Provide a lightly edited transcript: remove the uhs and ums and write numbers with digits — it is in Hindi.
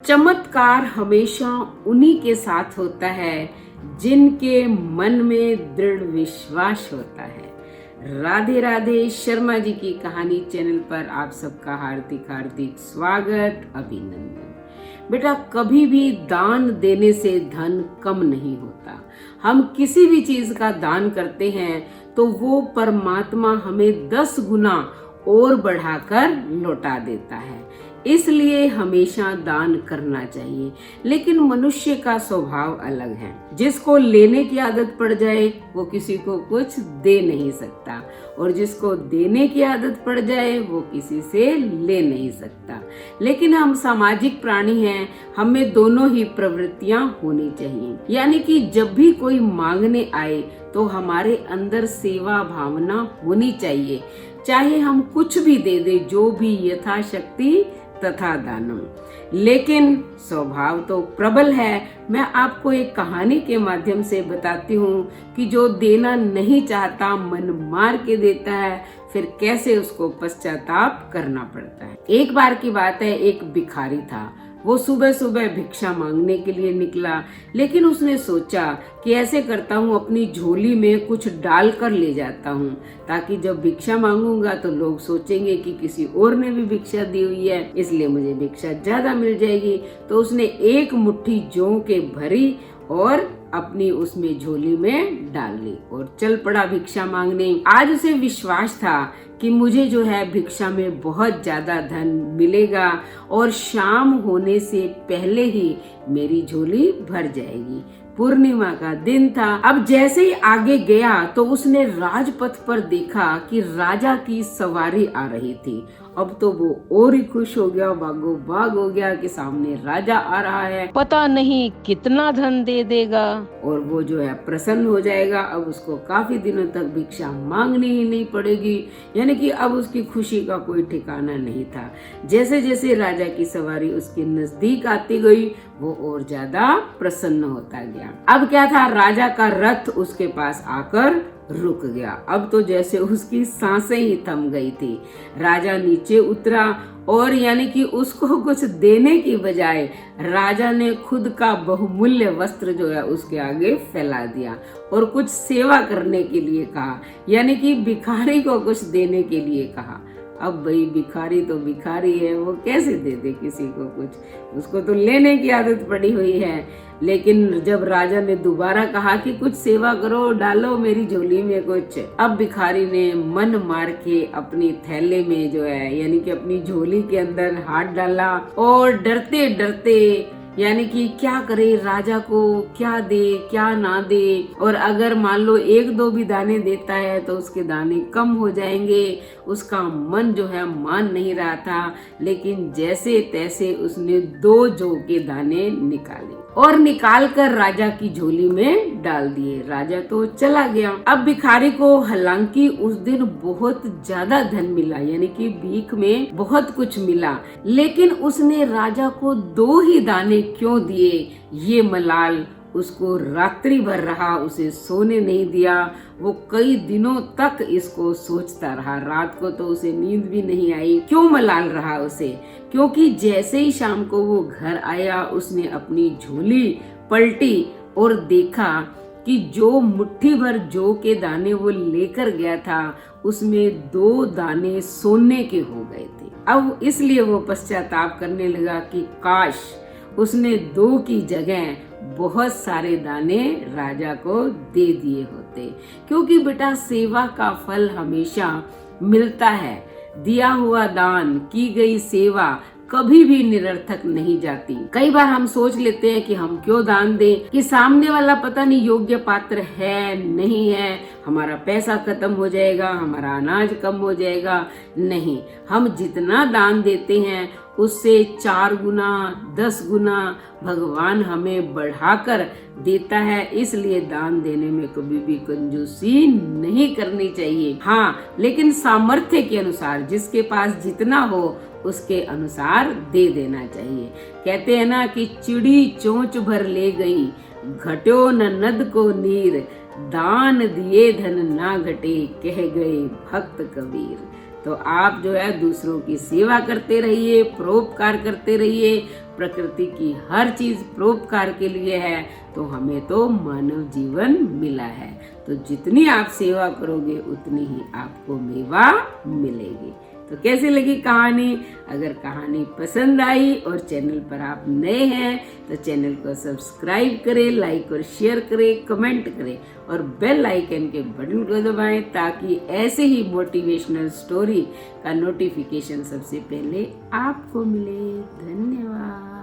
चमत्कार हमेशा उन्हीं के साथ होता है जिनके मन में दृढ़ विश्वास होता है। राधे राधे। शर्मा जी की कहानी चैनल पर आप सबका हार्दिक हार्दिक स्वागत, अभिनंदन। बेटा, कभी भी दान देने से धन कम नहीं होता। हम किसी भी चीज का दान करते हैं तो वो परमात्मा हमें 10 गुना और बढ़ाकर लौटा देता है। इसलिए हमेशा दान करना चाहिए। लेकिन मनुष्य का स्वभाव अलग है। जिसको लेने की आदत पड़ जाए वो किसी को कुछ दे नहीं सकता, और जिसको देने की आदत पड़ जाए वो किसी से ले नहीं सकता। लेकिन हम सामाजिक प्राणी हैं, हमें दोनों ही प्रवृत्तियां होनी चाहिए। यानी कि जब भी कोई मांगने आए तो हमारे अंदर सेवा भावना होनी चाहिए। चाहे हम कुछ भी दे दे, जो भी यथाशक्ति तथा दानम। लेकिन स्वभाव तो प्रबल है। मैं आपको एक कहानी के माध्यम से बताती हूँ कि जो देना नहीं चाहता मन मार के देता है, फिर कैसे उसको पश्चाताप करना पड़ता है। एक बार की बात है, एक भिखारी था। वो सुबह सुबह भिक्षा मांगने के लिए निकला, लेकिन उसने सोचा कि ऐसे करता हूँ, अपनी झोली में कुछ डाल कर ले जाता हूँ, ताकि जब भिक्षा मांगूंगा तो लोग सोचेंगे कि किसी और ने भी भिक्षा दी हुई है, इसलिए मुझे भिक्षा ज्यादा मिल जाएगी। तो उसने एक मुट्ठी जौ के भरी और अपनी उसमें झोली में डाल ली और चल पड़ा भिक्षा मांगने। आज उसे विश्वास था कि मुझे जो है भिक्षा में बहुत ज्यादा धन मिलेगा और शाम होने से पहले ही मेरी झोली भर जाएगी। पूर्णिमा का दिन था। अब जैसे ही आगे गया तो उसने राजपथ पर देखा कि राजा की सवारी आ रही थी। अब तो वो और ही खुश हो गया, भागो भाग हो गया कि सामने राजा आ रहा है, पता नहीं कितना धन दे देगा और वो जो है प्रसन्न हो जाएगा। अब उसको काफी दिनों तक भिक्षा मांगनी ही नहीं पड़ेगी। यानी कि अब उसकी खुशी का कोई ठिकाना नहीं था। जैसे जैसे राजा की सवारी उसके नजदीक आती गई, वो और ज्यादा प्रसन्न होता गया। अब क्या था, राजा का रथ उसके पास आकर रुक गया। अब तो जैसे उसकी सांसें ही थम गई थी। राजा नीचे उतरा और यानी कि उसको कुछ देने की बजाय राजा ने खुद का बहुमूल्य वस्त्र जो है उसके आगे फैला दिया और कुछ सेवा करने के लिए कहा, यानी कि भिखारी को कुछ देने के लिए कहा। अब भाई भिखारी तो भिखारी है, वो कैसे दे दे किसी को कुछ, उसको तो लेने की आदत पड़ी हुई है। लेकिन जब राजा ने दोबारा कहा कि कुछ सेवा करो, डालो मेरी झोली में कुछ, अब भिखारी ने मन मार के अपनी थैले में जो है यानी कि अपनी झोली के अंदर हाथ डाला और डरते डरते यानी कि क्या करे, राजा को क्या दे क्या ना दे, और अगर मान लो 1-2 भी दाने देता है तो उसके दाने कम हो जाएंगे। उसका मन जो है मान नहीं रहा था। लेकिन जैसे तैसे उसने 2 जौ के दाने निकाले और निकाल कर राजा की झोली में डाल दिए। राजा तो चला गया। अब भिखारी को हालांकि उस दिन बहुत ज्यादा धन मिला, यानी कि भीख में बहुत कुछ मिला, लेकिन उसने राजा को 2 ही दाने क्यों दिए, ये मलाल उसको रात्रि भर रहा, उसे सोने नहीं दिया। वो कई दिनों तक इसको सोचता रहा। रात को तो उसे नींद भी नहीं आई। क्यों मलाल रहा उसे? क्योंकि जैसे ही शाम को वो घर आया, उसने अपनी झोली पलटी और देखा कि जो मुट्ठी भर जौ के दाने वो लेकर गया था उसमें 2 दाने सोने के हो गए थे। अब इसलिए वो पश्चाताप करने लगा कि काश उसने 2 की जगह बहुत सारे दाने राजा को दे दिए होते। क्योंकि बेटा, सेवा का फल हमेशा मिलता है। दिया हुआ दान, की गई सेवा कभी भी निरर्थक नहीं जाती। कई बार हम सोच लेते हैं कि हम क्यों दान दें, कि सामने वाला पता नहीं योग्य पात्र है नहीं है, हमारा पैसा खत्म हो जाएगा, हमारा अनाज कम हो जाएगा। नहीं, हम जितना दान देते हैं उससे 4 गुना 10 गुना भगवान हमें बढ़ाकर देता है। इसलिए दान देने में कभी भी कंजूसी नहीं करनी चाहिए। हाँ, लेकिन सामर्थ्य के अनुसार, जिसके पास जितना हो उसके अनुसार दे देना चाहिए। कहते हैं ना कि चिड़ी चोंच भर ले गई, घट्यो न नद को नीर, दान दिए धन ना घटे, कह गए भक्त कबीर। तो आप जो है दूसरों की सेवा करते रहिए, परोपकार करते रहिए। प्रकृति की हर चीज परोपकार के लिए है, तो हमें तो मानव जीवन मिला है। तो जितनी आप सेवा करोगे उतनी ही आपको मेवा मिलेगी। तो कैसी लगी कहानी? अगर कहानी पसंद आई और चैनल पर आप नए हैं तो चैनल को सब्सक्राइब करें, लाइक और शेयर करें, कमेंट करें और बेल आइकन के बटन को दबाएं ताकि ऐसे ही मोटिवेशनल स्टोरी का नोटिफिकेशन सबसे पहले आपको मिले। धन्यवाद।